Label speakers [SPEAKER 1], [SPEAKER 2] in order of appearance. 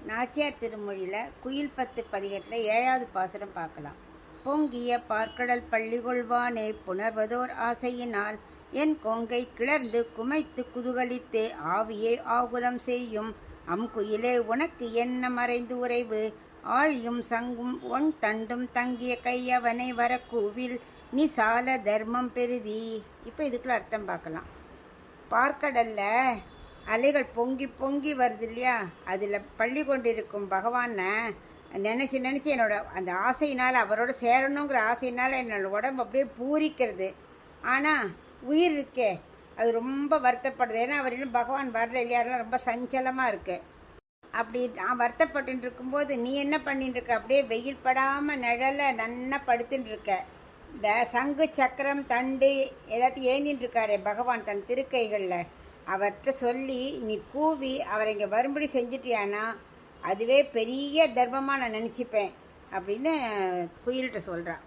[SPEAKER 1] நாச்சியார் திருமொழியில் குயில் பத்து பதிகத்தில் 7வது பாசுரம் பார்க்கலாம். பொங்கிய பார்க்கடல் பள்ளி கொள்வானே புணர்வதோர் ஆசையினால் என் கொங்கை கிளர்ந்து குமைத்து குதுகலித்து ஆவியை ஆகுலம் செய்யும் குயிலே உனக்கு என்ன மறைந்து உறைவு ஆழியும் சங்கும் ஒன் தண்டும் தங்கிய கையவனை வர கூவில் நீ சால தர்மம் பெருதி. இப்போ இதுக்குள்ள அர்த்தம் பார்க்கலாம். பார்க்கடல்ல அலைகள் பொங்கி பொங்கி வருது இல்லையா, அதில் பள்ளி கொண்டிருக்கும் பகவானை நினச்சி நினச்சி என்னோட அந்த ஆசையினால் அவரோட சேரணுங்கிற ஆசையினால் என்னோட உடம்பு அப்படியே பூரிக்கிறது. ஆனால் உயிர் இருக்கே அது ரொம்ப வருத்தப்படுது. ஏன்னா அவர் இன்னும் பகவான் வரல இல்லையா, அதெல்லாம் ரொம்ப சஞ்சலமாக இருக்கு. அப்படி நான் வருத்தப்பட்டு இருக்கும்போது நீ என்ன பண்ணிட்டு இருக்க, அப்படியே வெயில் படாமல் நிழலை நன்னா படுத்துட்டு இருக்க. இந்த சங்கு சக்கரம் தண்டு எல்லாத்தையும் ஏந்தின்னு இருக்காரு பகவான் தன் திருக்கைகளில். அவர்கிட்ட சொல்லி நீ கூவி அவரை இங்கே வரும்படி செஞ்சிட்டியானா அதுவே பெரிய தர்மமாக நான் நினச்சிப்பேன் அப்படின்னு குயில்கிட்ட சொல்கிறான்.